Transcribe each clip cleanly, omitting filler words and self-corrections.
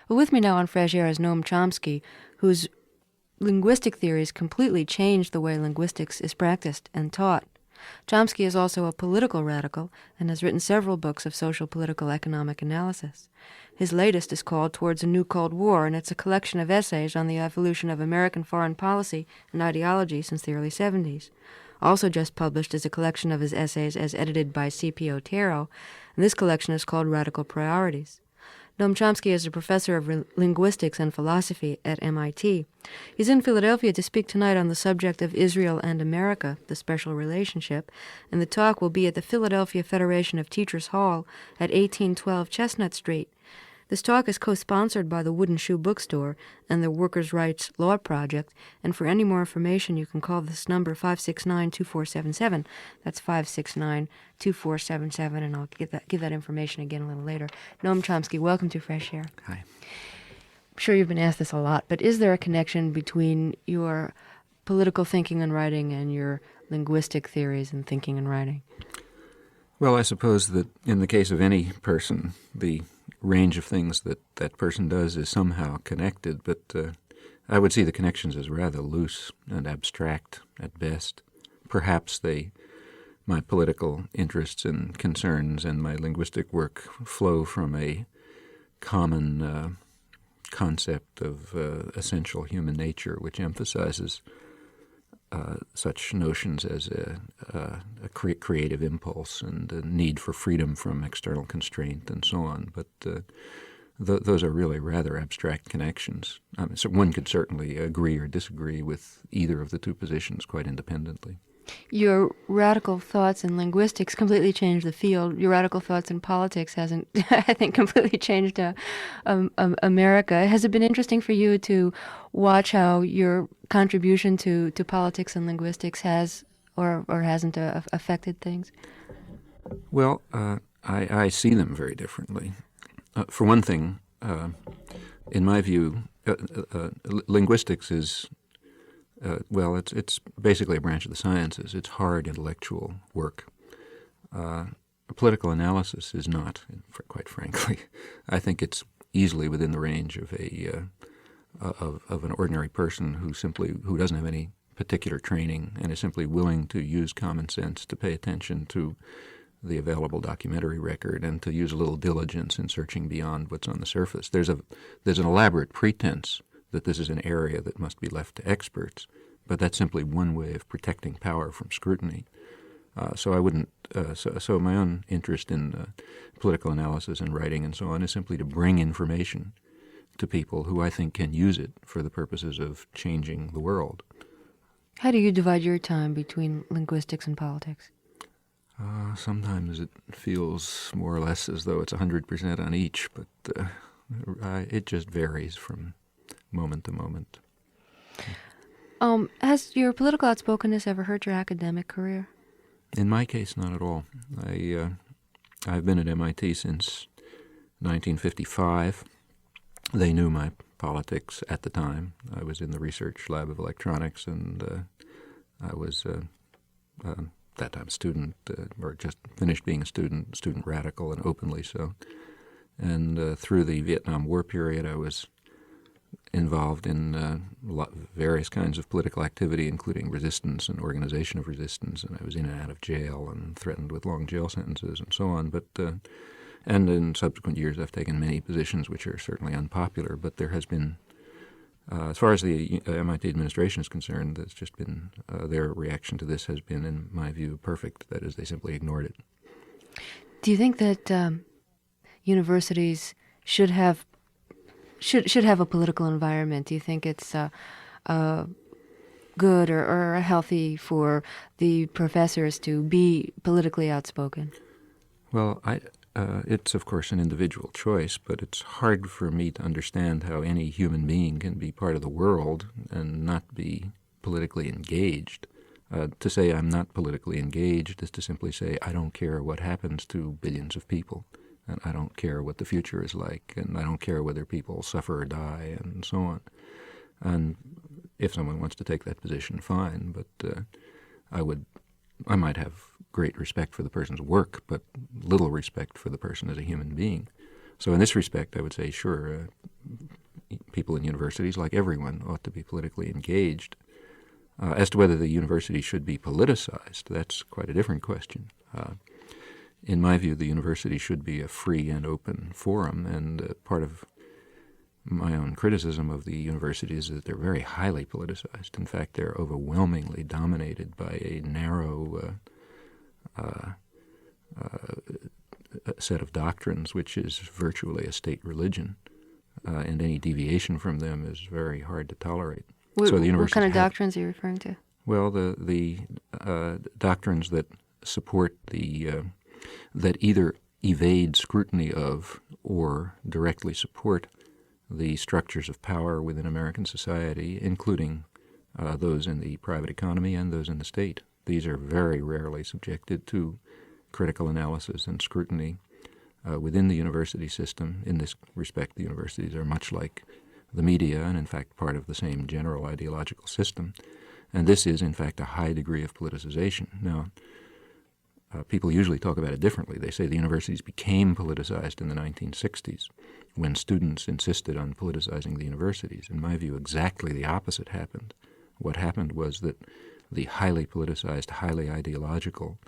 Well, with me now on Fresh Air is Noam Chomsky, whose linguistic theories completely changed the way linguistics is practiced and taught. Chomsky is also a political radical and has written several books of social, political, economic analysis. His latest is called Towards a New Cold War, and it's a collection of essays on the evolution of American foreign policy and ideology since the early 70s. Also just published is a collection of his essays as edited by C.P. Otero, and this collection is called Radical Priorities. Noam Chomsky is a professor of linguistics and philosophy at MIT. He's in Philadelphia to speak tonight on the subject of Israel and America, the special relationship, and the talk will be at the Philadelphia Federation of Teachers Hall at 1812 Chestnut Street. This talk is co-sponsored by the Wooden Shoe Bookstore and the Workers' Rights Law Project, and for any more information you can call this number 569-2477. That's 569-2477, and I'll give that information again a little later. Noam Chomsky, welcome to Fresh Air. Hi. I'm sure you've been asked this a lot, but is there a connection between your political thinking and writing and your linguistic theories and thinking and writing? Well, I suppose that in the case of any person, the range of things that that person does is somehow connected, but I would see the connections as rather loose and abstract at best. Perhaps my political interests and concerns and my linguistic work flow from a common concept of essential human nature, which emphasizes such notions as a creative impulse and a need for freedom from external constraint and so on. But those are really rather abstract connections. So one could certainly agree or disagree with either of the two positions quite independently. Your radical thoughts in linguistics completely changed the field. Your radical thoughts in politics hasn't, I think, completely changed America. Has it been interesting for you to watch how your contribution to politics and linguistics has or hasn't affected things? Well, I see them very differently. For one thing, in my view, linguistics is it's basically a branch of the sciences. It's hard intellectual work. Political analysis is not, quite frankly. I think it's easily within the range of of an ordinary person who doesn't have any particular training and is simply willing to use common sense to pay attention to the available documentary record and to use a little diligence in searching beyond what's on the surface. There's an elaborate pretense that this is an area that must be left to experts, but that's simply one way of protecting power from scrutiny. So I wouldn't. So my own interest in political analysis and writing and so on is simply to bring information to people who I think can use it for the purposes of changing the world. How do you divide your time between linguistics and politics? Sometimes it feels more or less as though it's 100% on each, but it just varies from moment to moment. Has your political outspokenness ever hurt your academic career? In my case, not at all. I've been at MIT since 1955. They knew my politics at the time. I was in the research lab of electronics, and I was that time a student, or just finished being a student radical, and openly so. And through the Vietnam War period, I was involved in various kinds of political activity, including resistance and organization of resistance, and I was in and out of jail and threatened with long jail sentences and so on. But and in subsequent years, I've taken many positions which are certainly unpopular, but there has been, as far as the MIT administration is concerned, there's just been, their reaction to this has been, in my view, perfect. That is, they simply ignored it. Do you think that universities should have a political environment? Do you think it's good or healthy for the professors to be politically outspoken? Well, it's of course an individual choice, but it's hard for me to understand how any human being can be part of the world and not be politically engaged. To say I'm not politically engaged is to simply say I don't care what happens to billions of people. And I don't care what the future is like, and I don't care whether people suffer or die, and so on. And if someone wants to take that position, fine, but I might have great respect for the person's work, but little respect for the person as a human being. So in this respect, I would say, sure, people in universities, like everyone, ought to be politically engaged. As to whether the university should be politicized, that's quite a different question. In my view, the university should be a free and open forum, and part of my own criticism of the universities is that they're very highly politicized. In fact, they're overwhelmingly dominated by a narrow set of doctrines, which is virtually a state religion, and any deviation from them is very hard to tolerate. What kind of doctrines are you referring to? Well, the doctrines that support that either evade scrutiny of or directly support the structures of power within American society, including those in the private economy and those in the state. These are very rarely subjected to critical analysis and scrutiny within the university system. In this respect, the universities are much like the media and, in fact, part of the same general ideological system. And this is, in fact, a high degree of politicization. Now, people usually talk about it differently. They say the universities became politicized in the 1960s when students insisted on politicizing the universities. In my view, exactly the opposite happened. What happened was that the highly politicized, highly ideological,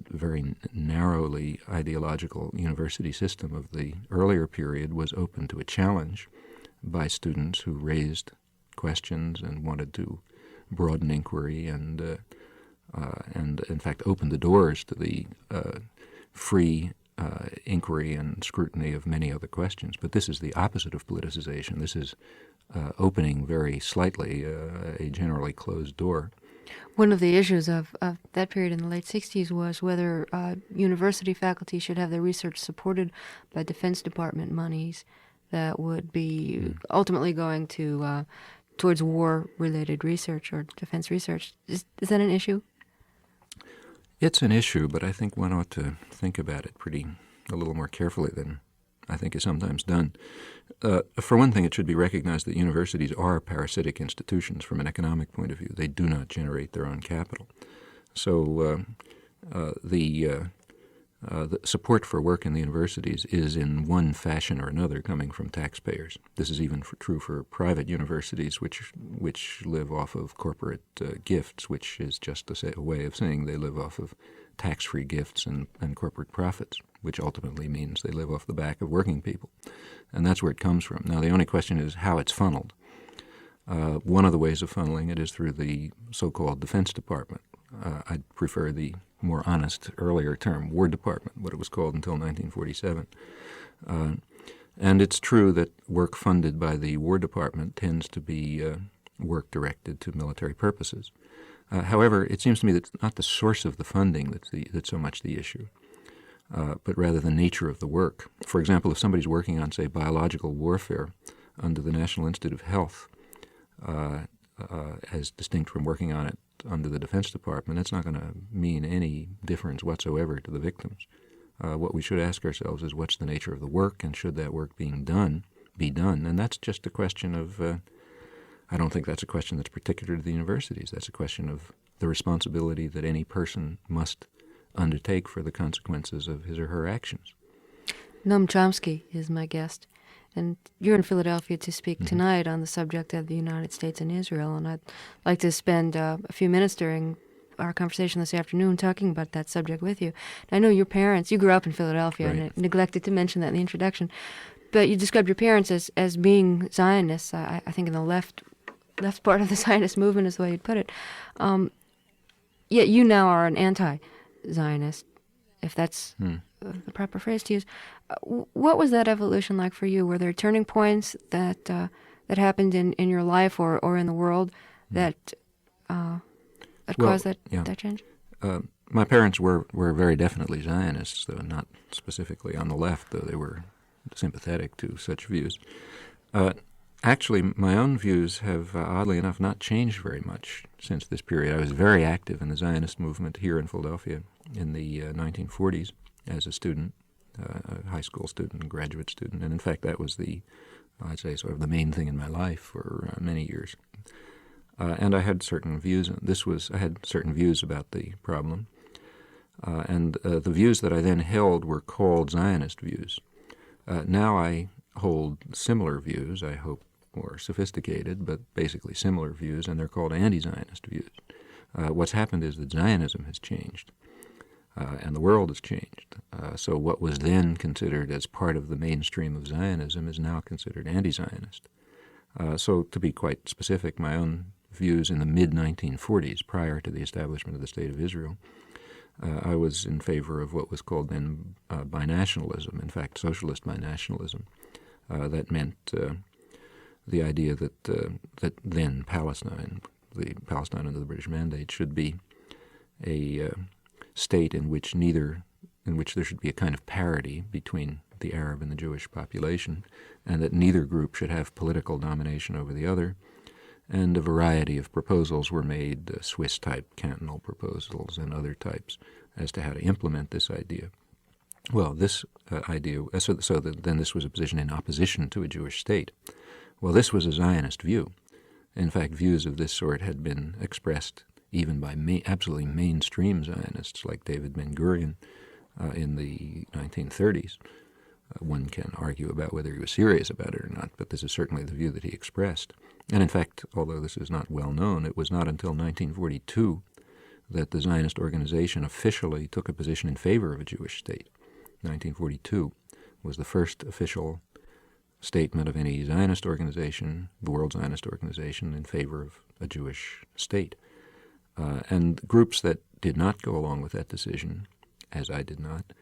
very narrowly ideological university system of the earlier period was open to a challenge by students who raised questions and wanted to broaden inquiry and in fact opened the doors to the free inquiry and scrutiny of many other questions. But this is the opposite of politicization. This is opening very slightly a generally closed door. One of the issues of that period in the late 60s was whether university faculty should have their research supported by Defense Department monies that would be ultimately going to towards war-related research or defense research. Is that an issue? It's an issue, but I think one ought to think about it a little more carefully than I think is sometimes done. For one thing, it should be recognized that universities are parasitic institutions from an economic point of view. They do not generate their own capital. So the support for work in the universities is in one fashion or another coming from taxpayers. This is even true for private universities, which live off of corporate gifts, which is just a way of saying they live off of tax-free gifts and corporate profits, which ultimately means they live off the back of working people. And that's where it comes from. Now, the only question is how it's funneled. One of the ways of funneling it is through the so-called Defense Department. I'd prefer the more honest earlier term, War Department, what it was called until 1947. And it's true that work funded by the War Department tends to be work directed to military purposes. However, it seems to me that it's not the source of the funding that's so much the issue, but rather the nature of the work. For example, if somebody's working on, say, biological warfare under the National Institute of Health, as distinct from working on it under the Defense Department, that's not going to mean any difference whatsoever to the victims. What we should ask ourselves is what's the nature of the work, and should that work be done? And that's just a question of I don't think that's a question that's particular to the universities. That's a question of the responsibility that any person must undertake for the consequences of his or her actions. Noam Chomsky is my guest, and you're in Philadelphia to speak tonight on the subject of the United States and Israel, and I'd like to spend a few minutes during our conversation this afternoon talking about that subject with you. I know your parents, you grew up in Philadelphia, right. And I neglected to mention that in the introduction, but you described your parents as being Zionists, I think in the left part of the Zionist movement is the way you'd put it. Yet you now are an anti-Zionist, if that's the proper phrase to use. What was that evolution like for you? Were there turning points that happened in your life or in the world that caused that change? My parents were very definitely Zionists, though not specifically on the left, though they were sympathetic to such views. Actually, my own views have, oddly enough, not changed very much since this period. I was very active in the Zionist movement here in Philadelphia in the 1940s as a student, a high school student, graduate student, and in fact that was I'd say, sort of the main thing in my life for many years. And I had certain views. I had certain views about the problem, and the views that I then held were called Zionist views. Now I hold similar views, I hope more sophisticated, but basically similar views, and they're called anti-Zionist views. What's happened is that Zionism has changed, and the world has changed. So what was then considered as part of the mainstream of Zionism is now considered anti-Zionist. So to be quite specific, my own views in the mid-1940s, prior to the establishment of the State of Israel, I was in favor of what was called then binationalism, in fact, socialist binationalism. That meant the idea that then Palestine, under the British Mandate, should be a state in which there should be a kind of parity between the Arab and the Jewish population, and that neither group should have political domination over the other. And a variety of proposals were made, Swiss-type cantonal proposals and other types, as to how to implement this idea. Well, this idea, then this was a position in opposition to a Jewish state. Well, this was a Zionist view. In fact, views of this sort had been expressed even by absolutely mainstream Zionists like David Ben-Gurion in the 1930s. One can argue about whether he was serious about it or not, but this is certainly the view that he expressed. And in fact, although this is not well known, it was not until 1942 that the Zionist organization officially took a position in favor of a Jewish state. 1942 was the first official statement of any Zionist organization, the World Zionist Organization, in favor of a Jewish state. And groups that did not go along with that decision, as I did not,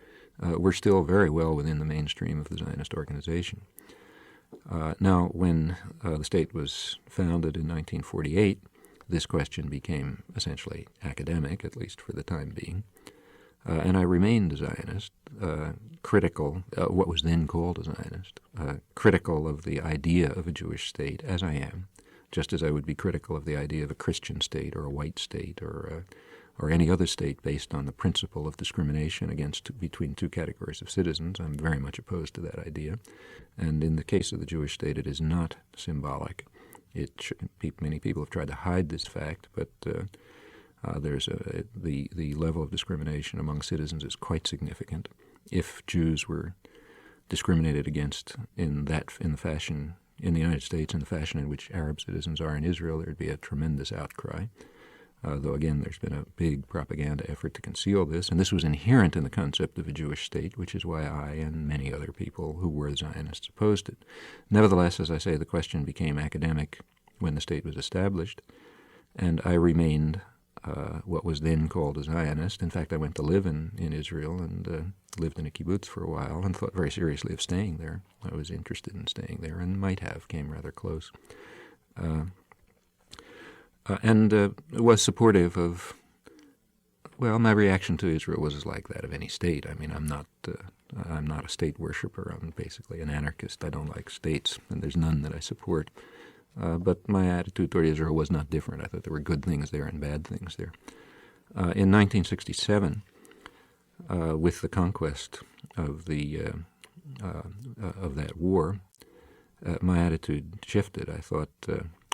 were still very well within the mainstream of the Zionist organization. Now, when the state was founded in 1948, this question became essentially academic, at least for the time being. And I remained a Zionist, critical, what was then called a Zionist, critical of the idea of a Jewish state, as I am, just as I would be critical of the idea of a Christian state or a white state or any other state based on the principle of discrimination between two categories of citizens. I'm very much opposed to that idea. And in the case of the Jewish state, it is not symbolic. Many people have tried to hide this fact, but the level of discrimination among citizens is quite significant. If Jews were discriminated against in the United States in the fashion in which Arab citizens are in Israel, there would be a tremendous outcry. Though, again, there's been a big propaganda effort to conceal this, and this was inherent in the concept of a Jewish state, which is why I and many other people who were Zionists opposed it. Nevertheless, as I say, the question became academic when the state was established, and I remained what was then called a Zionist. In fact, I went to live in Israel and lived in a kibbutz for a while and thought very seriously of staying there. I was interested in staying there and came rather close. And was supportive of, well, my reaction to Israel was like that of any state. I mean, I'm not a state worshiper. I'm basically an anarchist. I don't like states, and there's none that I support. But my attitude toward Israel was not different. I thought there were good things there and bad things there. In 1967, with the conquest of of that war, my attitude shifted. I thought,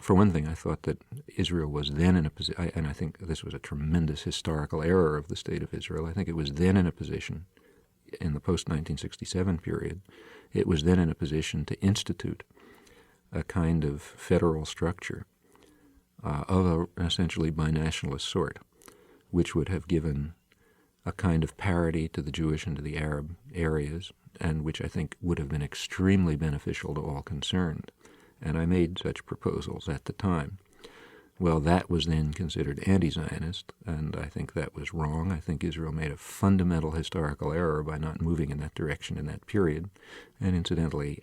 for one thing, I thought that Israel was then in a position, and I think this was a tremendous historical error of the State of Israel. I think it was then in a position, in the post-1967 period, it was then in a position to institute a kind of federal structure of an essentially binationalist sort, which would have given a kind of parity to the Jewish and to the Arab areas, and which I think would have been extremely beneficial to all concerned. And I made such proposals at the time. Well, that was then considered anti-Zionist, and I think that was wrong. I think Israel made a fundamental historical error by not moving in that direction in that period. And incidentally,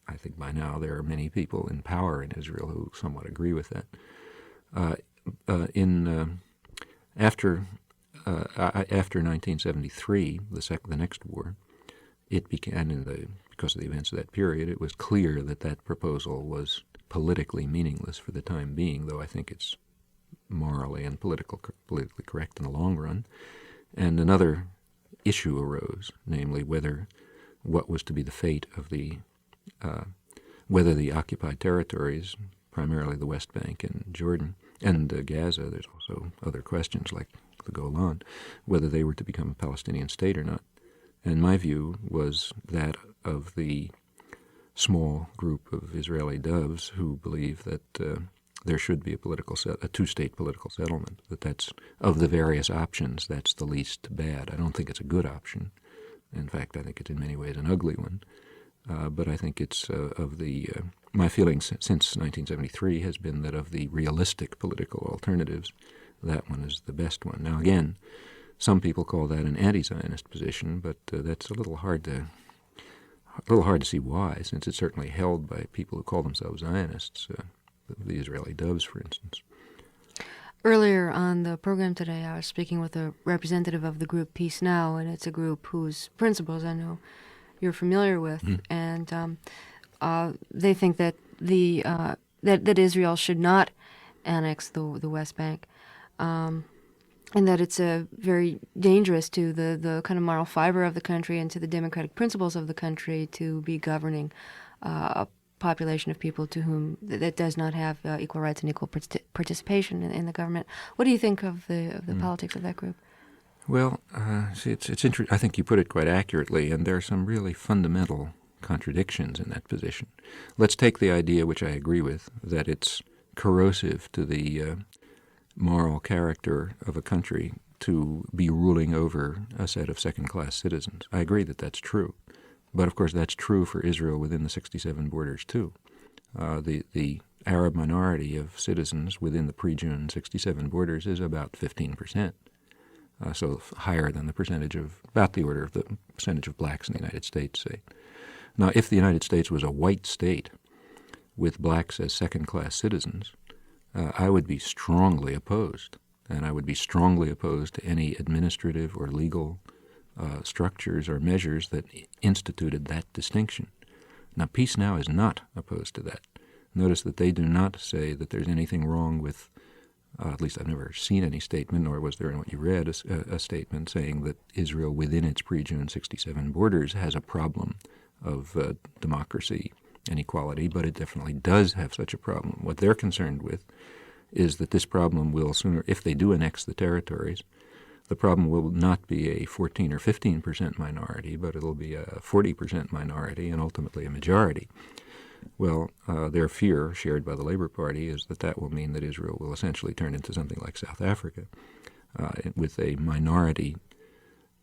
I think by now there are many people in power in Israel who somewhat agree with that. After 1973, the next war, it began, because of the events of that period, it was clear that that proposal was politically meaningless for the time being, though I think it's morally and politically correct in the long run. And another issue arose, namely what was to be the fate of whether the occupied territories, primarily the West Bank and Jordan, and Gaza, there's also other questions like the Golan, whether they were to become a Palestinian state or not. And my view was that of the small group of Israeli doves who believe that there should be a two-state political settlement, that's, of the various options, that's the least bad. I don't think it's a good option. In fact, I think it's in many ways an ugly one. But I think it's my feeling since 1973 has been that of the realistic political alternatives, that one is the best one. Now, again, some people call that an anti-Zionist position, but that's a little hard to see why, since it's certainly held by people who call themselves Zionists, the Israeli doves, for instance. Earlier on the program today, I was speaking with a representative of the group Peace Now, and it's a group whose principles I know you're familiar with, and they think that that Israel should not annex the West Bank, and that it's very dangerous to the kind of moral fiber of the country and to the democratic principles of the country to be governing a population of people to whom that does not have equal rights and equal participation in the government. What do you think of the politics of that group? Well, it's interesting. I think you put it quite accurately, and there are some really fundamental contradictions in that position. Let's take the idea, which I agree with, that it's corrosive to the moral character of a country to be ruling over a set of second-class citizens. I agree that that's true. But, of course, that's true for Israel within the 67 borders, too. The Arab minority of citizens within the pre-June 67 borders is about 15%. So higher than the percentage of, about the order of the percentage of blacks in the United States, say. Now, if the United States was a white state with blacks as second-class citizens, I would be strongly opposed. And I would be strongly opposed to any administrative or legal structures or measures that instituted that distinction. Now, Peace Now is not opposed to that. Notice that they do not say that there's anything wrong with, at least I've never seen any statement, nor was there in what you read, a statement saying that Israel within its pre-June 67 borders has a problem of democracy and equality, but it definitely does have such a problem. What they're concerned with is that this problem will sooner, if they do annex the territories, the problem will not be a 14 or 15% minority, but it'll be a 40% minority and ultimately a majority. Well, their fear, shared by the Labor Party, is that that will mean that Israel will essentially turn into something like South Africa, with a minority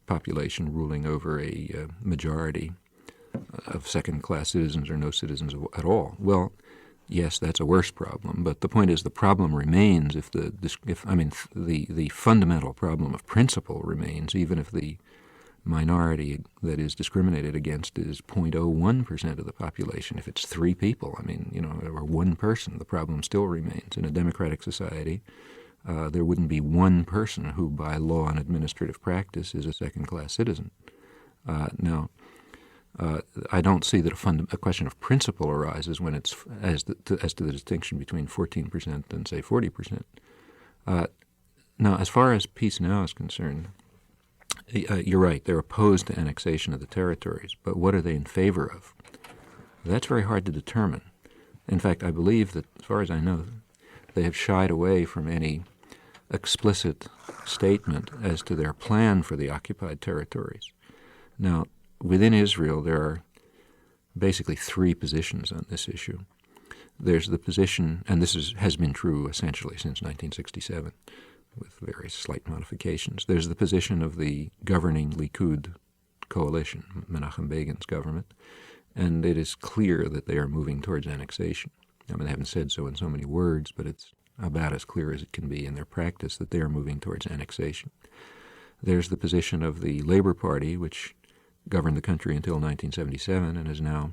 population ruling over a majority of second-class citizens or no citizens at all. Well, yes, that's a worse problem, but the point is the problem remains the fundamental problem of principle remains, even if the minority that is discriminated against is 0.01% of the population. If it's 3 people, or 1 person, the problem still remains. In a democratic society, there wouldn't be 1 person who, by law and administrative practice, is a second-class citizen. Now, I don't see that a question of principle arises when it's as to the distinction between 14% and, say, 40%. Now, as far as Peace Now is concerned, you're right. They're opposed to annexation of the territories, but what are they in favor of? That's very hard to determine. In fact, I believe that, as far as I know, they have shied away from any explicit statement as to their plan for the occupied territories. Now, within Israel, there are basically 3 positions on this issue. There's the position, and this has been true essentially since 1967, with various slight modifications. There's the position of the governing EQed coalition, Menachem Begin's government, and it is clear that they are moving towards annexation. They haven't said so in so many words, but it's about as clear as it can be in their practice that they are moving towards annexation. There's the position of the Labor Party, which governed the country until 1977 and is now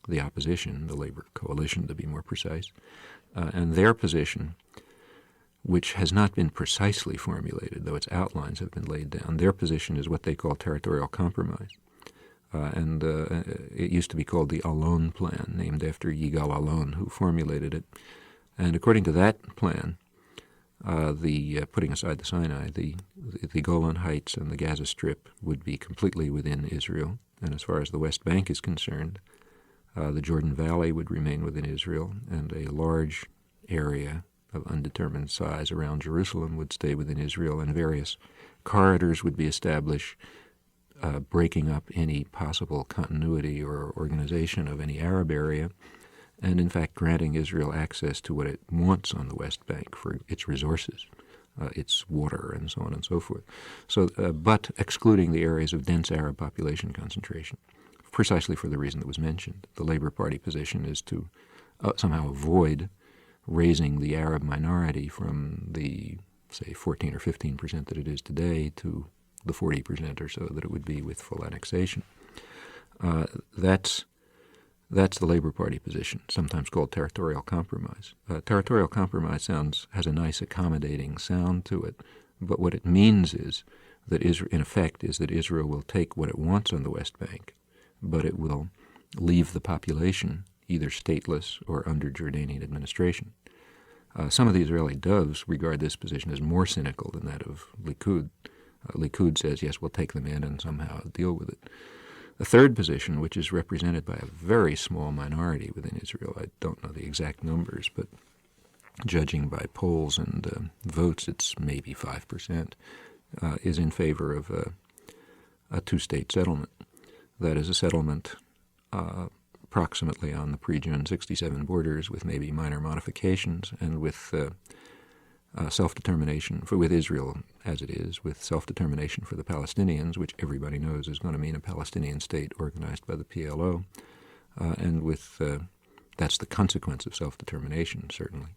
the opposition, the Labor Coalition to be more precise, and their position, which has not been precisely formulated, though its outlines have been laid down, their position is what they call territorial compromise. And it used to be called the Alon Plan, named after Yigal Alon, who formulated it. And according to that plan, putting aside the Sinai, the Golan Heights and the Gaza Strip would be completely within Israel. And as far as the West Bank is concerned, the Jordan Valley would remain within Israel, and a large area of undetermined size around Jerusalem would stay within Israel, and various corridors would be established breaking up any possible continuity or organization of any Arab area, and in fact granting Israel access to what it wants on the West Bank for its resources, its water, and so on and so forth. So, but excluding the areas of dense Arab population concentration, precisely for the reason that was mentioned. The Labour Party position is to somehow avoid raising the Arab minority from the, say, 14 or 15% that it is today to the 40% or so that it would be with full annexation. That's the Labour Party position, sometimes called territorial compromise. Territorial compromise has a nice accommodating sound to it, but what it means is that in effect is that Israel will take what it wants on the West Bank, but it will leave the population either stateless or under Jordanian administration. Some of the Israeli doves regard this position as more cynical than that of Likud. Likud says, yes, we'll take them in and somehow deal with it. The third position, which is represented by a very small minority within Israel, I don't know the exact numbers, but judging by polls and votes, it's maybe 5%, is in favor of a two-state settlement. That is a settlement approximately on the pre-June 67 borders with maybe minor modifications and with self-determination with Israel as it is, with self-determination for the Palestinians, which everybody knows is going to mean a Palestinian state organized by the PLO, and with that's the consequence of self-determination, certainly,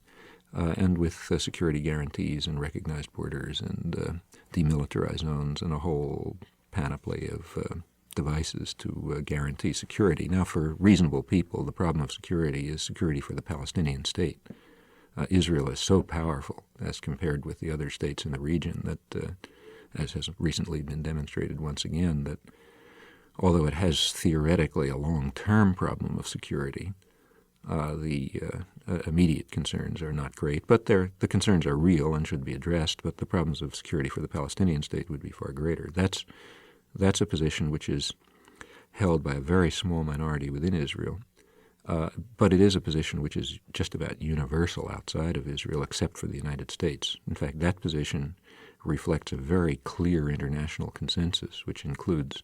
and with security guarantees and recognized borders and demilitarized zones and a whole panoply of devices to guarantee security. Now, for reasonable people, the problem of security is security for the Palestinian state. Israel is so powerful as compared with the other states in the region that, as has recently been demonstrated once again, that although it has theoretically a long-term problem of security, the immediate concerns are not great, but the concerns are real and should be addressed, but the problems of security for the Palestinian state would be far greater. That's a position which is held by a very small minority within Israel, but it is a position which is just about universal outside of Israel except for the United States. In fact, that position reflects a very clear international consensus, which includes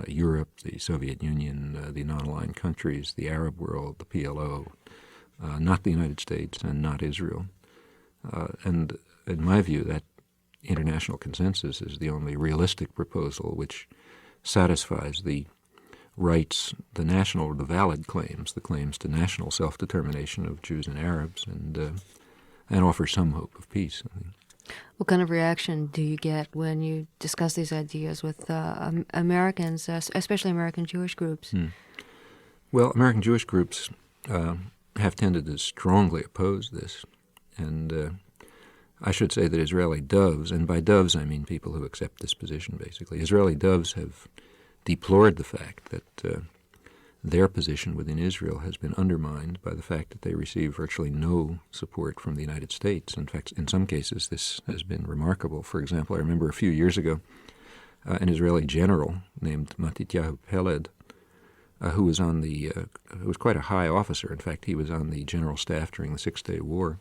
Europe, the Soviet Union, the non-aligned countries, the Arab world, the PLO, not the United States and not Israel. And in my view, that international consensus is the only realistic proposal which satisfies the rights, the valid claims, the claims to national self-determination of Jews and Arabs, and offers some hope of peace. What kind of reaction do you get when you discuss these ideas with Americans, especially American Jewish groups? Well, American Jewish groups have tended to strongly oppose this, and I should say that Israeli doves, and by doves I mean people who accept this position basically, Israeli doves have deplored the fact that their position within Israel has been undermined by the fact that they receive virtually no support from the United States. In fact, in some cases this has been remarkable. For example, I remember a few years ago an Israeli general named Matityahu Peled, who was who was quite a high officer. In fact, he was on the general staff during the Six-Day War,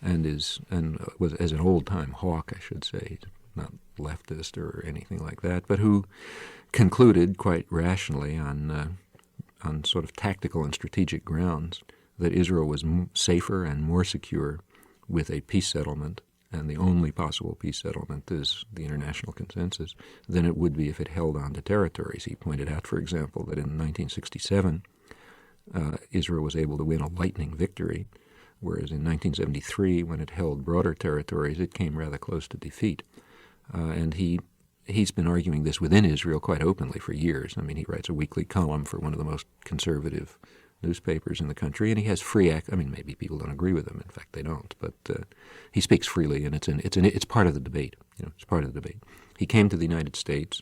and was as an old-time hawk, I should say, not leftist or anything like that, but who concluded quite rationally on sort of tactical and strategic grounds that Israel was safer and more secure with a peace settlement, and the only possible peace settlement is the international consensus, than it would be if it held on to territories. He pointed out, for example, that in 1967 Israel was able to win a lightning victory, whereas in 1973, when it held broader territories, it came rather close to defeat. And he's been arguing this within Israel quite openly for years. I mean, he writes a weekly column for one of the most conservative newspapers in the country, and he has free I mean, maybe people don't agree with him. In fact, they don't. But he speaks freely, and it's part of the debate. It's part of the debate. He came to the United States,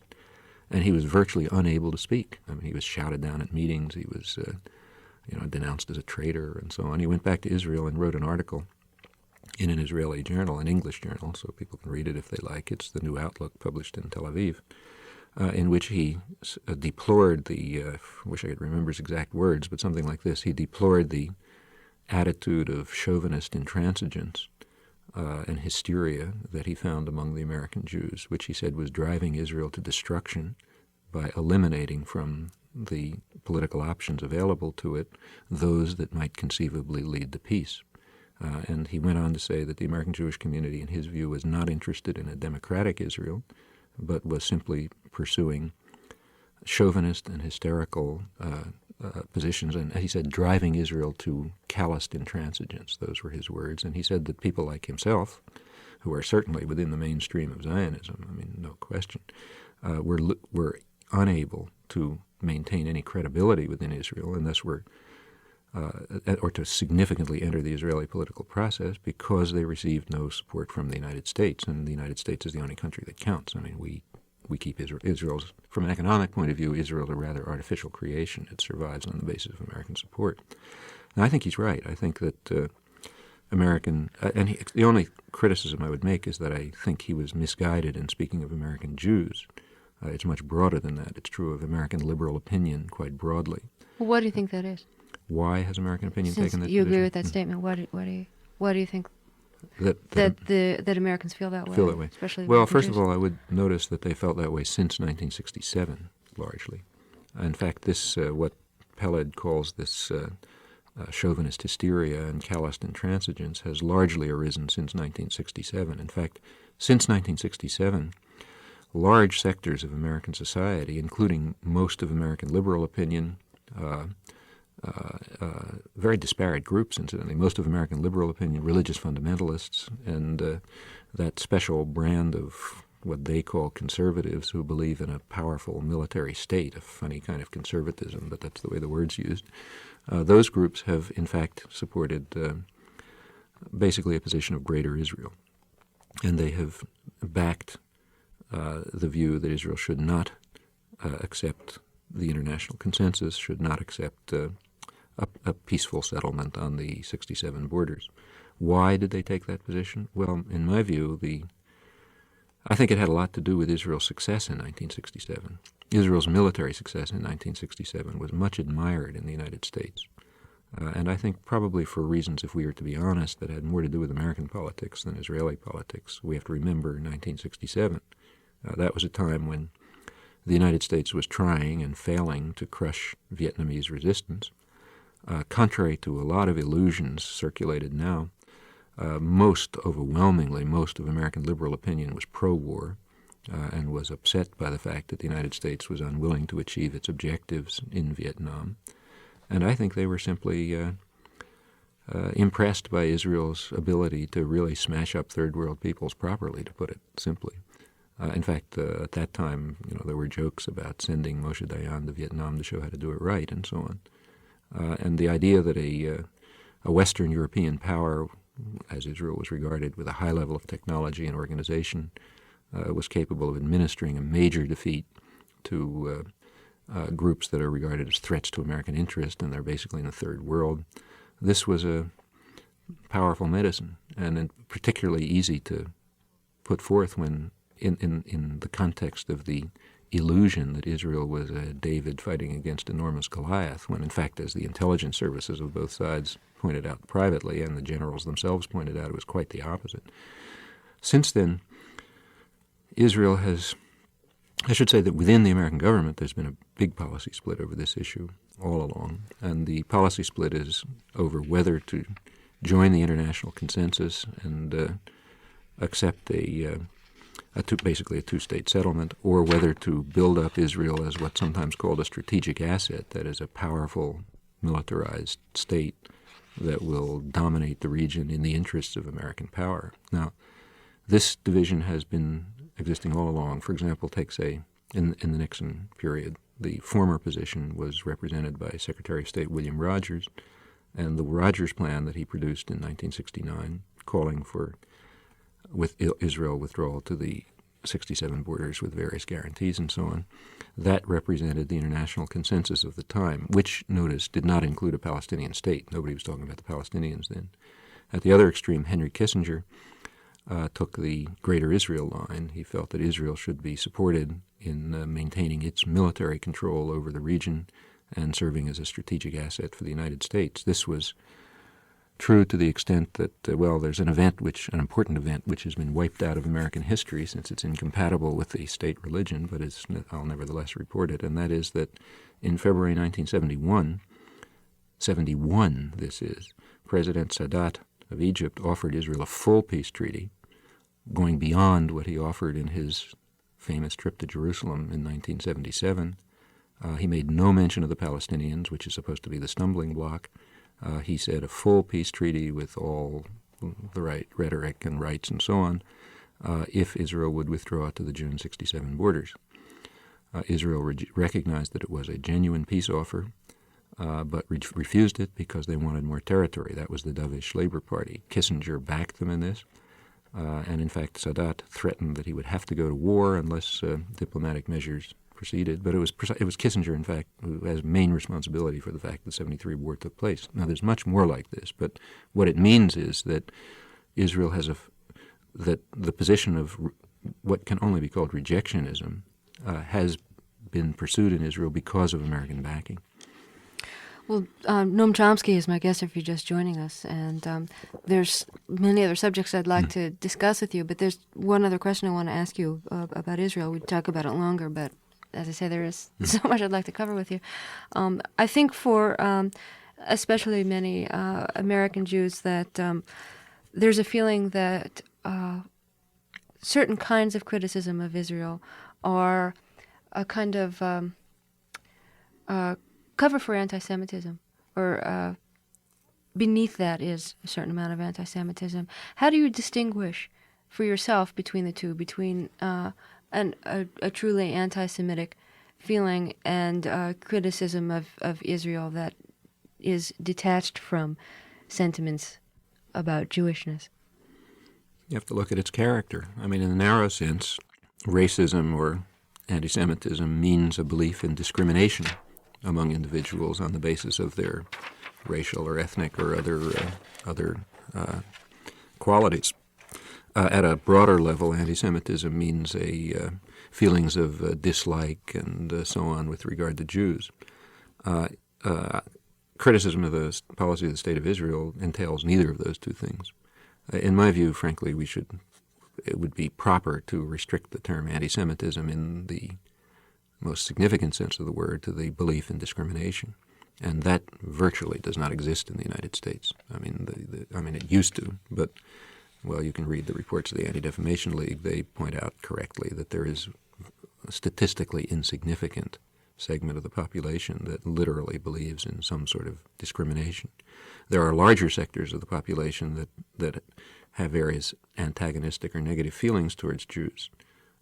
and he was virtually unable to speak. I mean, he was shouted down at meetings. He was denounced as a traitor and so on. He went back to Israel and wrote an article in an Israeli journal, an English journal, so people can read it if they like. It's the New Outlook, published in Tel Aviv, in which he deplored I wish I could remember his exact words, but something like this. He deplored the attitude of chauvinist intransigence and hysteria that he found among the American Jews, which he said was driving Israel to destruction by eliminating from the political options available to it those that might conceivably lead to peace. And he went on to say that the American Jewish community, in his view, was not interested in a democratic Israel, but was simply pursuing chauvinist and hysterical positions. And he said, driving Israel to calloused intransigence. Those were his words. And he said that people like himself, who are certainly within the mainstream of Zionism, I mean, no question, were unable to maintain any credibility within Israel, and thus were or to significantly enter the Israeli political process because they received no support from the United States, and the United States is the only country that counts. I mean, we keep Israel's, from an economic point of view, Israel's a rather artificial creation. It survives on the basis of American support. And I think he's right. I think that the only criticism I would make is that I think he was misguided in speaking of American Jews. It's much broader than that. It's true of American liberal opinion quite broadly. Well, what do you think that is? Why has American opinion taken that you position? agree with that statement? Why do you think that Americans feel that way? Feel that way. Especially well, American first Jews? of all, I would notice that they felt that way since 1967, largely. In fact, this what Peled calls this chauvinist hysteria and calloused intransigence has largely arisen since 1967. In fact, since 1967, large sectors of American society, including most of American liberal opinion, very disparate groups, incidentally, most of American liberal opinion, religious fundamentalists, and that special brand of what they call conservatives who believe in a powerful military state, a funny kind of conservatism, but that's the way the word's used. Those groups have, in fact, supported basically a position of greater Israel. And they have backed the view that Israel should not accept the international consensus, should not accept a peaceful settlement on the 67 borders. Why did they take that position? Well, in my view, I think it had a lot to do with Israel's success in 1967. Israel's military success in 1967 was much admired in the United States. And I think probably for reasons, if we are to be honest, that had more to do with American politics than Israeli politics. We have to remember 1967. That was a time when the United States was trying and failing to crush Vietnamese resistance. Contrary to a lot of illusions circulated now, overwhelmingly, most of American liberal opinion was pro-war and was upset by the fact that the United States was unwilling to achieve its objectives in Vietnam. And I think they were simply impressed by Israel's ability to really smash up third world peoples properly, to put it simply. In fact, at that time, there were jokes about sending Moshe Dayan to Vietnam to show how to do it right, and so on. And the idea that a Western European power, as Israel was regarded, with a high level of technology and organization, was capable of administering a major defeat to groups that are regarded as threats to American interest, and they're basically in the third world. This was a powerful medicine, and particularly easy to put forth when in the context of the illusion that Israel was a David fighting against enormous Goliath, when in fact, as the intelligence services of both sides pointed out privately and the generals themselves pointed out, it was quite the opposite. Since then, Israel has, I should say that within the American government there's been a big policy split over this issue all along, and the policy split is over whether to join the international consensus and accept basically a two-state settlement, or whether to build up Israel as what's sometimes called a strategic asset, that is a powerful militarized state that will dominate the region in the interests of American power. Now, this division has been existing all along. For example, in the Nixon period, the former position was represented by Secretary of State William Rogers, and the Rogers Plan that he produced in 1969, calling for Israel withdrawal to the 67 borders with various guarantees and so on, that represented the international consensus of the time, which, notice, did not include a Palestinian state. Nobody was talking about the Palestinians then. At the other extreme, Henry Kissinger took the Greater Israel line. He felt that Israel should be supported in maintaining its military control over the region and serving as a strategic asset for the United States. This was true to the extent that, well, there's an important event, which has been wiped out of American history since it's incompatible with the state religion, but I'll nevertheless report it, and that is that in February 1971, 71 this is, President Sadat of Egypt offered Israel a full peace treaty, going beyond what he offered in his famous trip to Jerusalem in 1977. He made no mention of the Palestinians, which is supposed to be the stumbling block. He said a full peace treaty with all the right rhetoric and rights and so on, if Israel would withdraw to the June 67 borders. Israel recognized that it was a genuine peace offer, but refused it because they wanted more territory. That was the dovish Labor Party. Kissinger backed them in this, and in fact Sadat threatened that he would have to go to war unless diplomatic measures proceeded. But it was Kissinger, in fact, who has main responsibility for the fact that the 73 war took place. Now, there's much more like this, but what it means is that Israel has that the position of what can only be called rejectionism has been pursued in Israel because of American backing. Well, Noam Chomsky is my guest if you're just joining us, and there's many other subjects I'd like to discuss with you, but there's one other question I want to ask you about Israel. We'd talk about it longer, but as I say, there is so much I'd like to cover with you. I think for especially many American Jews that there's a feeling that certain kinds of criticism of Israel are a kind of cover for anti-Semitism, or beneath that is a certain amount of anti-Semitism. How do you distinguish for yourself between the two, between a truly anti-Semitic feeling and criticism of Israel that is detached from sentiments about Jewishness? You have to look at its character. I mean, in the narrow sense, racism or anti-Semitism means a belief in discrimination among individuals on the basis of their racial or ethnic or other qualities. At a broader level, anti-Semitism means feelings of dislike and so on with regard to Jews. Criticism of the policy of the State of Israel entails neither of those two things. In my view, frankly, it would be proper to restrict the term anti-Semitism in the most significant sense of the word to the belief in discrimination, and that virtually does not exist in the United States. I mean, it used to, but well, you can read the reports of the Anti-Defamation League. They point out correctly that there is a statistically insignificant segment of the population that literally believes in some sort of discrimination. There are larger sectors of the population that have various antagonistic or negative feelings towards Jews,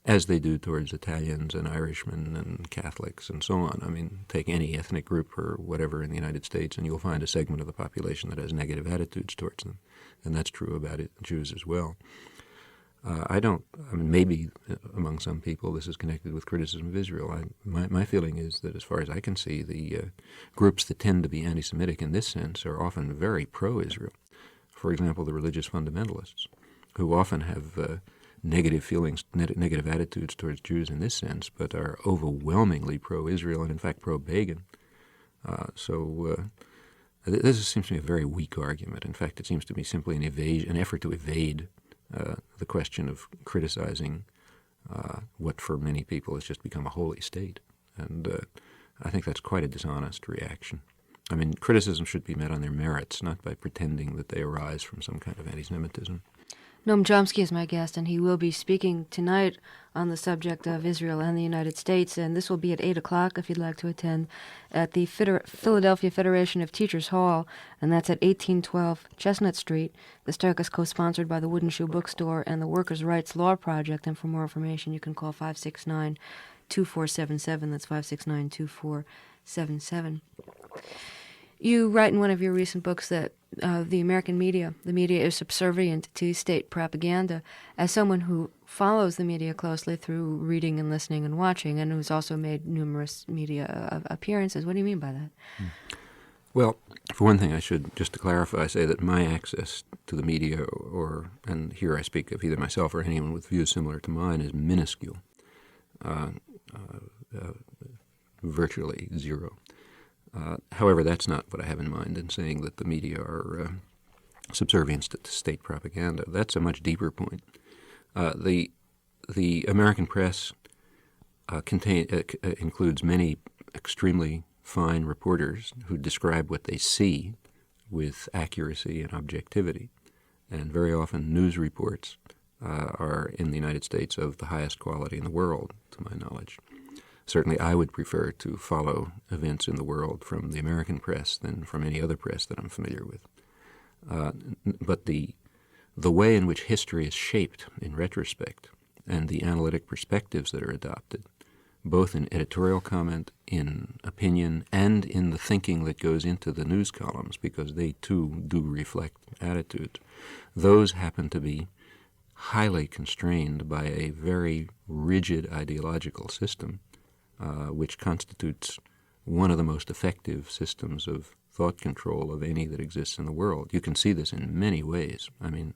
as they do towards Italians and Irishmen and Catholics and so on. I mean, take any ethnic group or whatever in the United States, and you'll find a segment of the population that has negative attitudes towards them. And that's true about Jews as well. Maybe among some people this is connected with criticism of Israel. My feeling is that as far as I can see, the groups that tend to be anti-Semitic in this sense are often very pro-Israel. For example, the religious fundamentalists, who often have negative feelings, negative attitudes towards Jews in this sense, but are overwhelmingly pro-Israel and in fact pro-Begun. This seems to me a very weak argument. In fact, it seems to me simply an effort to evade the question of criticizing what for many people has just become a holy state. And I think that's quite a dishonest reaction. I mean, criticism should be met on their merits, not by pretending that they arise from some kind of anti-Semitism. Noam Chomsky is my guest, and he will be speaking tonight on the subject of Israel and the United States, and this will be at 8 o'clock if you'd like to attend at the Philadelphia Federation of Teachers Hall, and that's at 1812 Chestnut Street. This talk is co-sponsored by the Wooden Shoe Bookstore and the Workers' Rights Law Project, and for more information you can call 569-2477. That's 569-2477. You write in one of your recent books that the media is subservient to state propaganda. As someone who follows the media closely through reading and listening and watching, and who's also made numerous media appearances, what do you mean by that? Well, for one thing, I should, just to clarify, say that my access to the media, and here I speak of either myself or anyone with views similar to mine, is minuscule, virtually zero. However, that's not what I have in mind in saying that the media are subservience to state propaganda. That's a much deeper point. The American press includes many extremely fine reporters who describe what they see with accuracy and objectivity. And very often news reports are in the United States of the highest quality in the world, to my knowledge. Certainly I would prefer to follow events in the world from the American press than from any other press that I'm familiar with. But the way in which history is shaped in retrospect and the analytic perspectives that are adopted, both in editorial comment, in opinion, and in the thinking that goes into the news columns, because they too do reflect attitudes, those happen to be highly constrained by a very rigid ideological system, which constitutes one of the most effective systems of thought control of any that exists in the world. You can see this in many ways. I mean,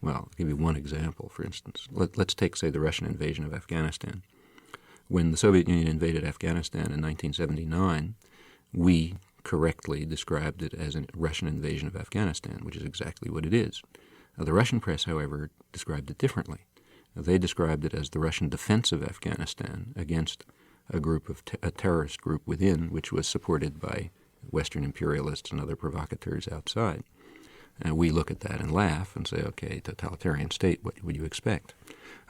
well, I'll give you one example, for instance. Let's take, say, the Russian invasion of Afghanistan. When the Soviet Union invaded Afghanistan in 1979, we correctly described it as a Russian invasion of Afghanistan, which is exactly what it is. The Russian press, however, described it differently. They described it as the Russian defense of Afghanistan against a group of a terrorist group within, which was supported by Western imperialists and other provocateurs outside. And we look at that and laugh and say, okay, totalitarian state, what would you expect?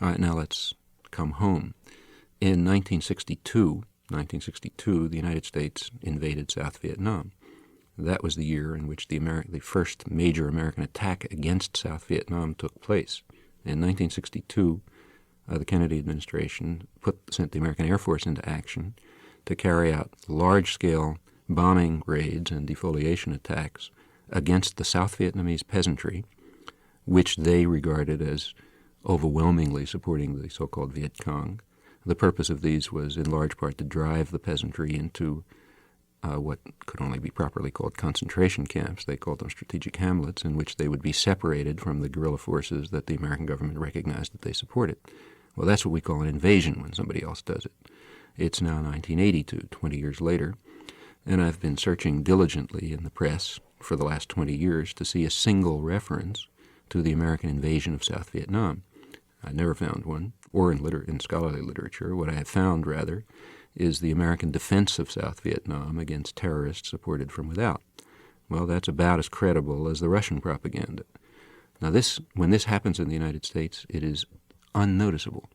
All right, now let's come home. In 1962, the United States invaded South Vietnam. That was the year in which the first major American attack against South Vietnam took place. In 1962, the Kennedy administration sent the American Air Force into action to carry out large-scale bombing raids and defoliation attacks against the South Vietnamese peasantry, which they regarded as overwhelmingly supporting the so-called Viet Cong. The purpose of these was in large part to drive the peasantry into what could only be properly called concentration camps. They called them strategic hamlets, in which they would be separated from the guerrilla forces that the American government recognized that they supported. Well, that's what we call an invasion when somebody else does it. It's now 1982, 20 years later, and I've been searching diligently in the press for the last 20 years to see a single reference to the American invasion of South Vietnam. I never found one, or in scholarly literature. What I have found, rather, is the American defense of South Vietnam against terrorists supported from without. Well, that's about as credible as the Russian propaganda. Now, when this happens in the United States, it is unnoticeable.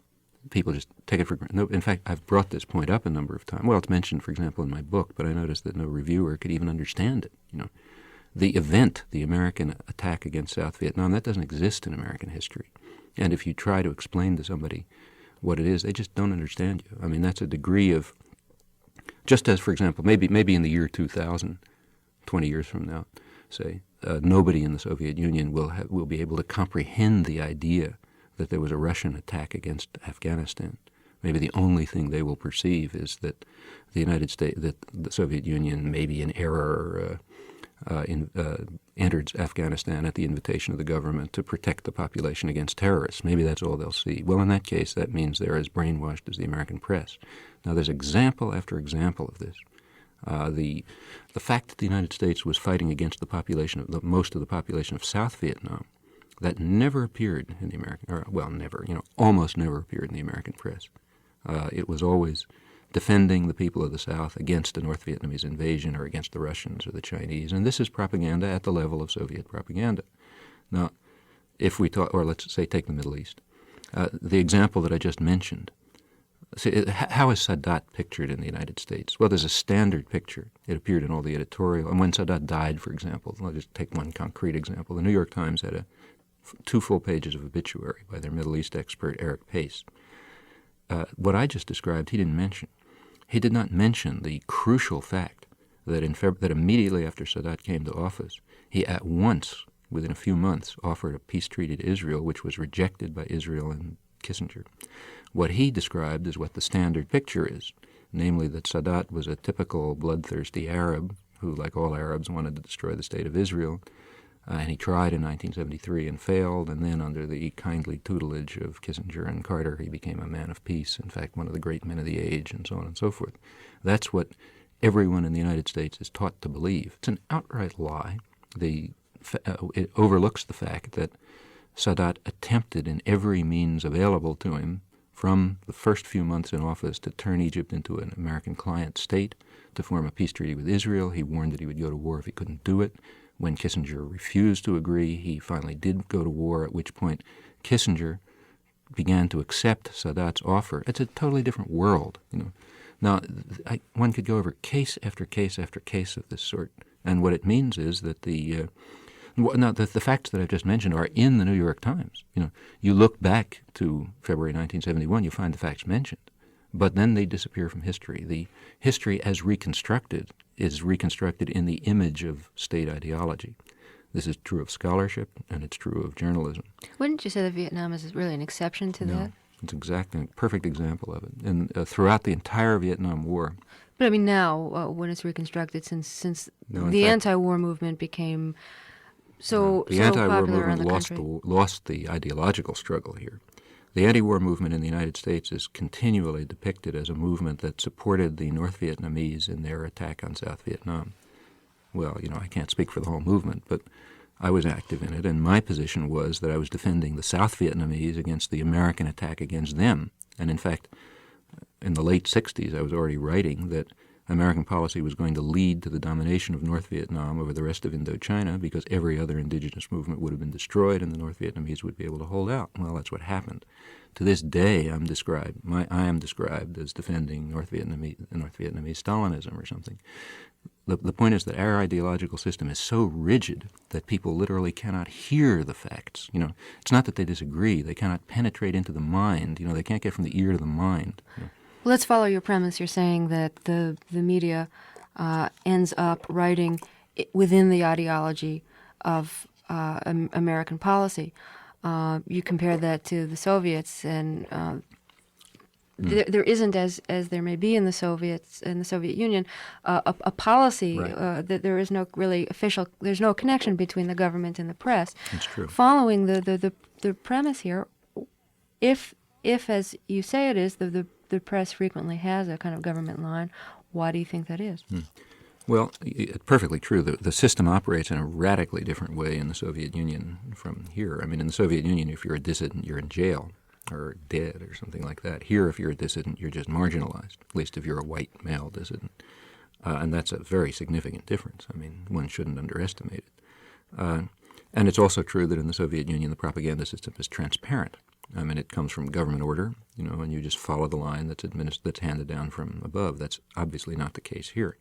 People just take it for granted. No, in fact, I've brought this point up a number of times. Well, it's mentioned, for example, in my book, but I noticed that no reviewer could even understand it. The event, the American attack against South Vietnam, that doesn't exist in American history. And if you try to explain to somebody what it is, they just don't understand you. I mean, that's a degree of, just as, for example, maybe in the year 2000, 20 years from now, say, nobody in the Soviet Union will be able to comprehend the idea that there was a Russian attack against Afghanistan. Maybe the only thing they will perceive is that the United States, that the Soviet Union, maybe in error, entered Afghanistan at the invitation of the government to protect the population against terrorists. Maybe that's all they'll see. Well, in that case, that means they're as brainwashed as the American press. Now, there's example after example of this. The fact that the United States was fighting against most of the population of South Vietnam, that never appeared in the American, almost never appeared in the American press. It was always defending the people of the South against the North Vietnamese invasion or against the Russians or the Chinese. And this is propaganda at the level of Soviet propaganda. Now, if we talk, or let's say take the Middle East, the example that I just mentioned, how is Sadat pictured in the United States? Well, there's a standard picture. It appeared in all the editorial. And when Sadat died, for example, I'll just take one concrete example. The New York Times had 2 full pages of obituary by their Middle East expert, Eric Pace. What I just described, he didn't mention. He did not mention the crucial fact that that immediately after Sadat came to office, he at once, within a few months, offered a peace treaty to Israel, which was rejected by Israel and Kissinger. What he described is what the standard picture is, namely that Sadat was a typical bloodthirsty Arab who, like all Arabs, wanted to destroy the state of Israel. And he tried in 1973 and failed, and then under the kindly tutelage of Kissinger and Carter, he became a man of peace, in fact, one of the great men of the age, and so on and so forth. That's what everyone in the United States is taught to believe. It's an outright lie. The it overlooks the fact that Sadat attempted in every means available to him from the first few months in office to turn Egypt into an American client state, to form a peace treaty with Israel. He warned that he would go to war if he couldn't do it. When Kissinger refused to agree, he finally did go to war, at which point Kissinger began to accept Sadat's offer. It's a totally different world, you know. Now, one could go over case after case after case of this sort, and what it means is that the facts that I've just mentioned are in the New York Times. You know, you look back to February 1971, you find the facts mentioned, but then they disappear from history. The history as reconstructed is reconstructed in the image of state ideology. This is true of scholarship, and it's true of journalism. Wouldn't you say that Vietnam is really an exception to that? It's exactly a perfect example of it. And throughout the entire Vietnam War. But I mean now, when it's reconstructed, since No, the fact, anti-war movement became so the so anti-war popular around movement the country. lost the ideological struggle here. The anti-war movement in the United States is continually depicted as a movement that supported the North Vietnamese in their attack on South Vietnam. Well, you know, I can't speak for the whole movement, but I was active in it, and my position was that I was defending the South Vietnamese against the American attack against them. And in fact, in the late 60s, I was already writing that American policy was going to lead to the domination of North Vietnam over the rest of Indochina because every other indigenous movement would have been destroyed and the North Vietnamese would be able to hold out. Well, that's what happened. To this day, I am described as defending North Vietnamese Stalinism or something. The point is that our ideological system is so rigid that people literally cannot hear the facts. You know, it's not that they disagree; they cannot penetrate into the mind. You know, they can't get from the ear to the mind. You know. Well, let's follow your premise. You're saying that the media ends up writing within the ideology of American policy. You compare that to the Soviets, and there isn't, as there may be in the Soviet Union, a policy Right. that there is no really official. There's no connection between the government and the press. That's true. Following the premise here, if as you say it is, the press frequently has a kind of government line, why do you think that is? Well, it's perfectly true. The system operates in a radically different way in the Soviet Union from here. I mean, in the Soviet Union, if you're a dissident, you're in jail or dead or something like that. Here, if you're a dissident, you're just marginalized, at least if you're a white male dissident. And that's a very significant difference. I mean, one shouldn't underestimate it. And it's also true that in the Soviet Union, the propaganda system is transparent. I mean, it comes from government order, you know, and you just follow the line that's handed down from above. That's obviously not the case here.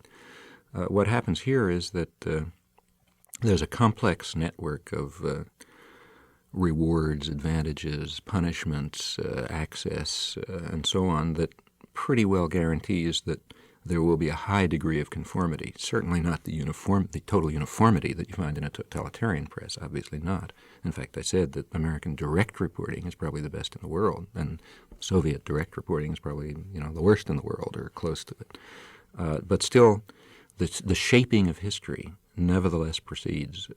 What happens here is that there's a complex network of rewards, advantages, punishments, access, and so on that pretty well guarantees that there will be a high degree of conformity. Certainly not the total uniformity that you find in a totalitarian press, obviously not. In fact, I said that American direct reporting is probably the best in the world, and Soviet direct reporting is probably, you know, the worst in the world or close to it. But still, the shaping of history nevertheless proceeds.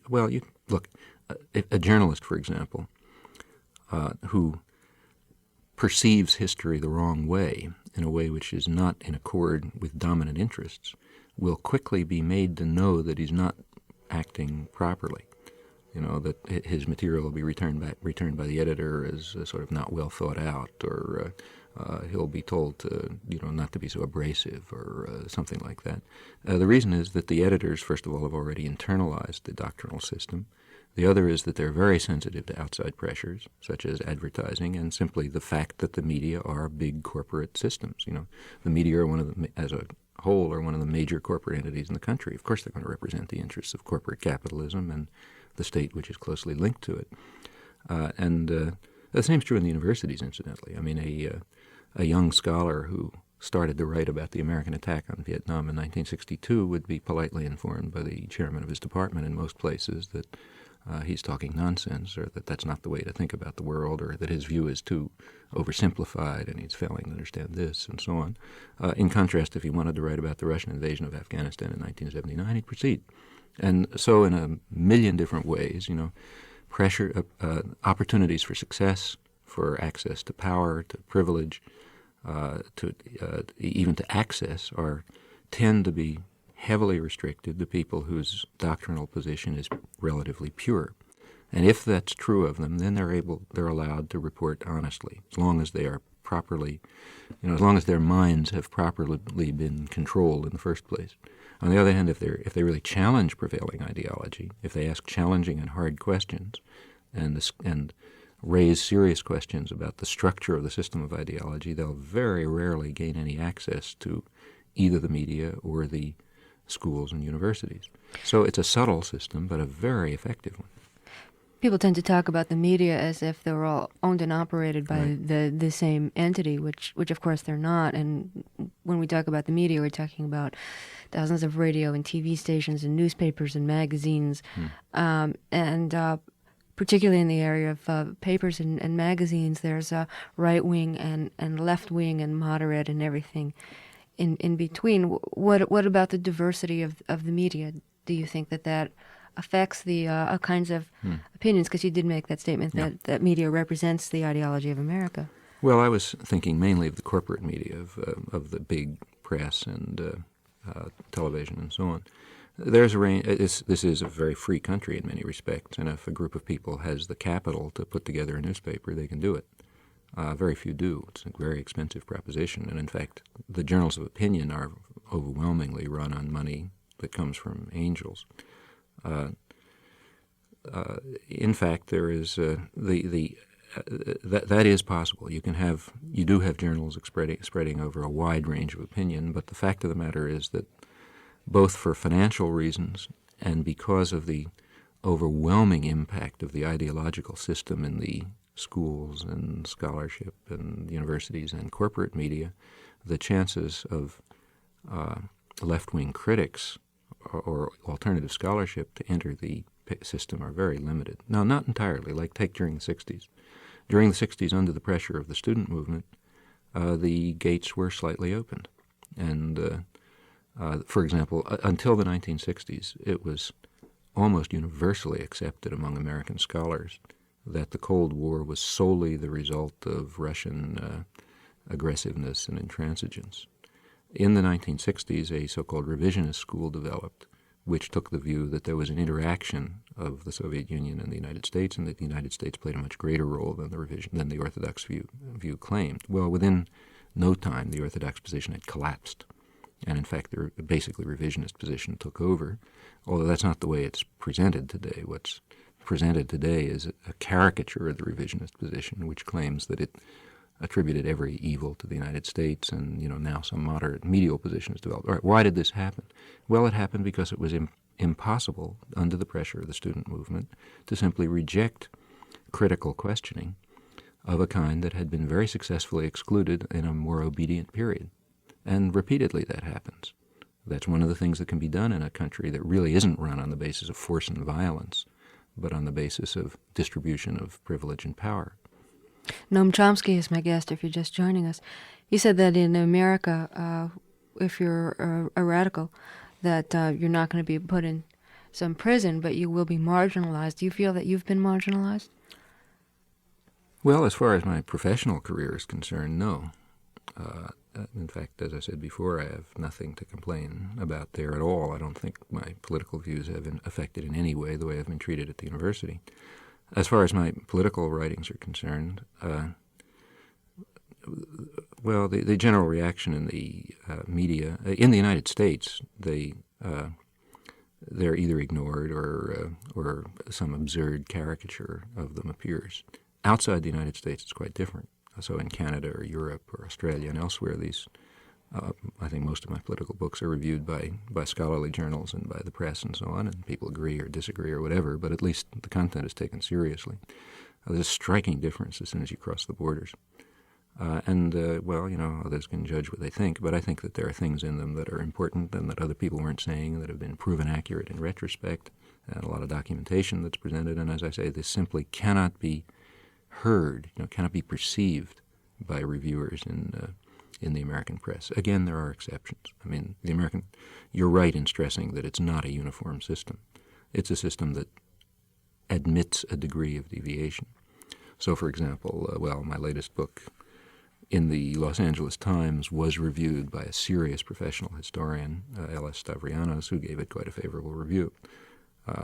Well, you look, a journalist, for example, who perceives history the wrong way, in a way which is not in accord with dominant interests, will quickly be made to know that he's not acting properly. You know, that his material will be returned by the editor as sort of not well thought out, or he'll be told to, you know, not to be so abrasive or something like that. The reason is that the editors, first of all, have already internalized the doctrinal system. The other is that they're very sensitive to outside pressures, such as advertising, and simply the fact that the media are big corporate systems. You know, the media are as a whole, are one of the major corporate entities in the country. Of course, they're going to represent the interests of corporate capitalism and the state, which is closely linked to it. The same is true in the universities, incidentally. I mean, a young scholar who started to write about the American attack on Vietnam in 1962 would be politely informed by the chairman of his department in most places that he's talking nonsense, or that that's not the way to think about the world, or that his view is too oversimplified and he's failing to understand this, and so on. In contrast, if he wanted to write about the Russian invasion of Afghanistan in 1979, he'd proceed. And so in a million different ways, you know, pressure, opportunities for success, for access to power, to privilege, even to access, tend to be heavily restricted to people whose doctrinal position is relatively pure. And if that's true of them, then they're allowed to report honestly, as long as they are properly, as long as their minds have properly been controlled in the first place. On the other hand, if they really challenge prevailing ideology, if they ask challenging and hard questions, and raise serious questions about the structure of the system of ideology, they'll very rarely gain any access to either the media or the schools and universities. So it's a subtle system, but a very effective one. People tend to talk about the media as if they were all owned and operated by the same entity, which of course they're not. And when we talk about the media, we're talking about thousands of radio and TV stations and newspapers and magazines, and particularly in the area of papers and magazines, there's right-wing and left-wing and moderate and everything in between. What about the diversity of the media? Do you think that affects the kinds of opinions? Because you did make that statement that media represents the ideology of America. Well, I was thinking mainly of the corporate media, of the big press and television and so on. There's a range. This is a very free country in many respects, and if a group of people has the capital to put together a newspaper, they can do it. Very few do. It's a very expensive proposition, and in fact, the journals of opinion are overwhelmingly run on money that comes from angels. In fact, there is that is possible. You do have journals spreading over a wide range of opinion, but the fact of the matter is that both for financial reasons and because of the overwhelming impact of the ideological system in the schools and scholarship and universities and corporate media, the chances of left-wing critics or alternative scholarship to enter the system are very limited. Now, not entirely, take during the 60s. During the 60s, under the pressure of the student movement, the gates were slightly opened. And, for example, until the 1960s, it was almost universally accepted among American scholars that the Cold War was solely the result of Russian aggressiveness and intransigence. In the 1960s, a so-called revisionist school developed, which took the view that there was an interaction of the Soviet Union and the United States, and that the United States played a much greater role than the Orthodox view claimed. Well, within no time, the Orthodox position had collapsed, and in fact, the basically revisionist position took over. Although that's not the way it's presented today. What's presented today is a caricature of the revisionist position, which claims that it attributed every evil to the United States, and now some moderate medial position is developed. All right, why did this happen? Well, it happened because it was impossible, under the pressure of the student movement, to simply reject critical questioning of a kind that had been very successfully excluded in a more obedient period. And repeatedly that happens. That's one of the things that can be done in a country that really isn't run on the basis of force and violence, but on the basis of distribution of privilege and power. Noam Chomsky is my guest, if you're just joining us. He said that in America, if you're a radical, that you're not going to be put in some prison, but you will be marginalized. Do you feel that you've been marginalized? Well, as far as my professional career is concerned, no. In fact, as I said before, I have nothing to complain about there at all. I don't think my political views have been affected in any way the way I've been treated at the university. As far as my political writings are concerned, well, the general reaction in the media in the United States, they're either ignored or some absurd caricature of them appears. Outside the United States, it's quite different. So in Canada or Europe or Australia and elsewhere, I think most of my political books are reviewed by scholarly journals and by the press and so on, and people agree or disagree or whatever, but at least the content is taken seriously. There's a striking difference as soon as you cross the borders. Well, others can judge what they think, but I think that there are things in them that are important and that other people weren't saying that have been proven accurate in retrospect, and a lot of documentation that's presented, and as I say, this simply cannot be heard, cannot be perceived by reviewers in the American press. Again, there are exceptions. I mean, you're right in stressing that it's not a uniform system. It's a system that admits a degree of deviation. So, for example, my latest book in the Los Angeles Times was reviewed by a serious professional historian, L.S. Stavrianos, who gave it quite a favorable review.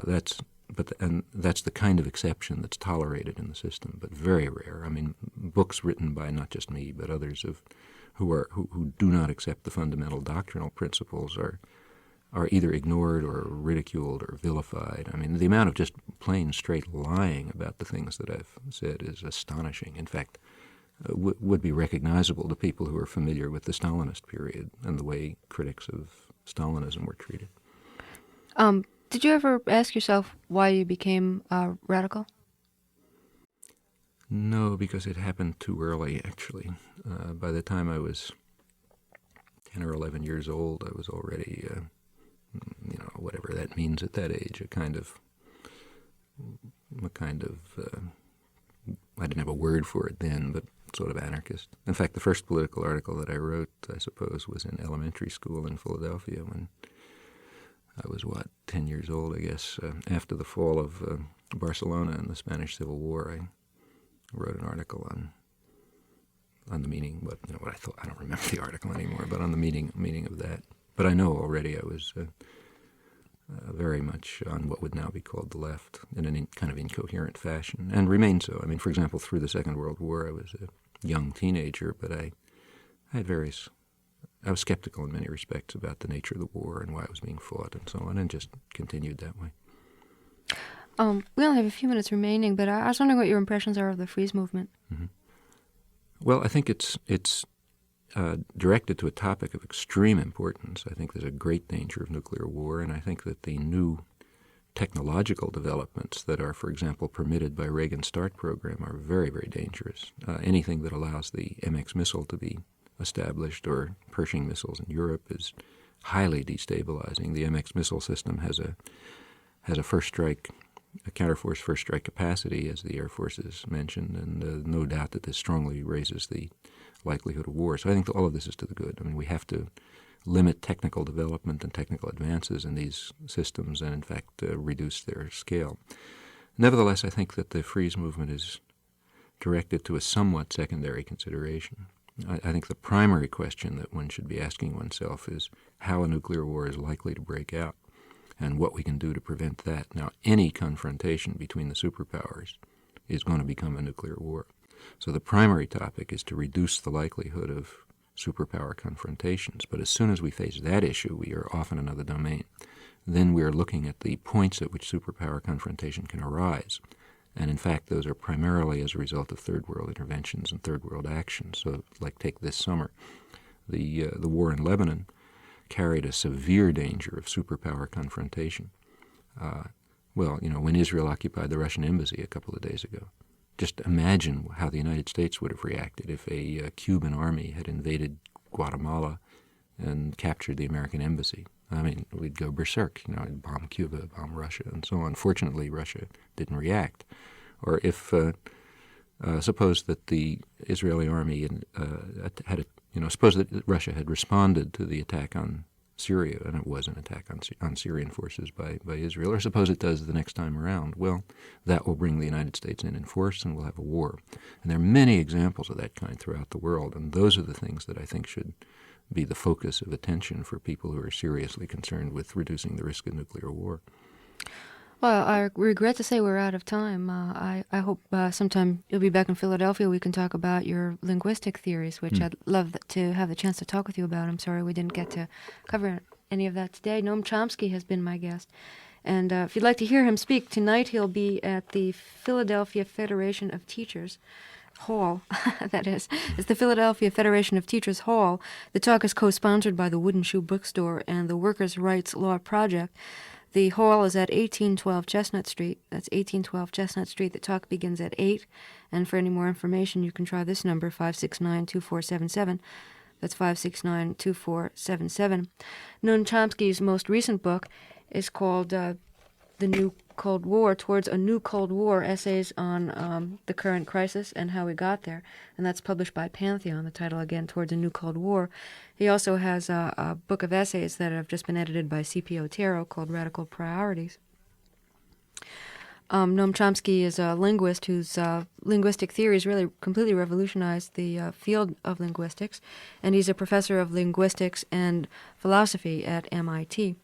That's the kind of exception that's tolerated in the system, but very rare. I mean, books written by not just me, but others who do not accept the fundamental doctrinal principles are either ignored or ridiculed or vilified. I mean, the amount of just plain straight lying about the things that I've said is astonishing. In fact, would be recognizable to people who are familiar with the Stalinist period and the way critics of Stalinism were treated. Did you ever ask yourself why you became radical? No, because it happened too early, actually. By the time I was 10 or 11 years old, I was already, whatever that means at that age, a kind of I didn't have a word for it then, but sort of anarchist. In fact, the first political article that I wrote, I suppose, was in elementary school in Philadelphia when I was, 10 years old, I guess. After the fall of Barcelona and the Spanish Civil War, I wrote an article on the meaning, what I thought. I don't remember the article anymore, but on the meaning of that. But I know already I was very much on what would now be called the left in a kind of incoherent fashion, and remain so. I mean, for example, through the Second World War, I was a young teenager, but I was skeptical in many respects about the nature of the war and why it was being fought and so on, and just continued that way. We only have a few minutes remaining, but I was wondering what your impressions are of the Freeze movement. Mm-hmm. Well, I think it's directed to a topic of extreme importance. I think there's a great danger of nuclear war, and I think that the new technological developments that are, for example, permitted by Reagan's START program are very, very dangerous. Anything that allows the MX missile to be established or Pershing missiles in Europe is highly destabilizing. The MX missile system has a first strike, a counterforce first strike capacity, as the Air Force has mentioned, and no doubt that this strongly raises the likelihood of war. So I think that all of this is to the good. I mean, we have to limit technical development and technical advances in these systems and, in fact, reduce their scale. Nevertheless, I think that the Freeze movement is directed to a somewhat secondary consideration. I think the primary question that one should be asking oneself is how a nuclear war is likely to break out and what we can do to prevent that. Now, any confrontation between the superpowers is going to become a nuclear war. So the primary topic is to reduce the likelihood of superpower confrontations. But as soon as we face that issue, we are off in another domain. Then we are looking at the points at which superpower confrontation can arise. And in fact, those are primarily as a result of third world interventions and third world actions. So, like, take this summer, the war in Lebanon carried a severe danger of superpower confrontation. When Israel occupied the Russian embassy a couple of days ago, just imagine how the United States would have reacted if a Cuban army had invaded Guatemala and captured the American embassy. I mean, we'd go berserk, we'd bomb Cuba, bomb Russia, and so on. Fortunately, Russia didn't react. Or if, suppose that the Israeli army suppose that Russia had responded to the attack on Syria, and it was an attack on Syrian forces by Israel, or suppose it does the next time around. Well, that will bring the United States in force, and we'll have a war. And there are many examples of that kind throughout the world, and those are the things that I think should be the focus of attention for people who are seriously concerned with reducing the risk of nuclear war. Well, I regret to say we're out of time. I hope sometime you'll be back in Philadelphia. We can talk about your linguistic theories, which I'd love to have the chance to talk with you about. I'm sorry we didn't get to cover any of that today. Noam Chomsky has been my guest. And if you'd like to hear him speak, tonight he'll be at the Philadelphia Federation of Teachers Hall, that is. It's the Philadelphia Federation of Teachers Hall. The talk is co-sponsored by the Wooden Shoe Bookstore and the Workers' Rights Law Project. The hall is at 1812 Chestnut Street. That's 1812 Chestnut Street. The talk begins at 8. And for any more information, you can try this number, 569-2477. That's 569-2477. Noam Chomsky's most recent book is called The New Cold War, Towards a New Cold War, Essays on the Current Crisis and How We Got There. And that's published by Pantheon, the title again, Towards a New Cold War. He also has a book of essays that have just been edited by C.P. Otero called Radical Priorities. Noam Chomsky is a linguist whose linguistic theories really completely revolutionized the field of linguistics, and he's a professor of linguistics and philosophy at MIT.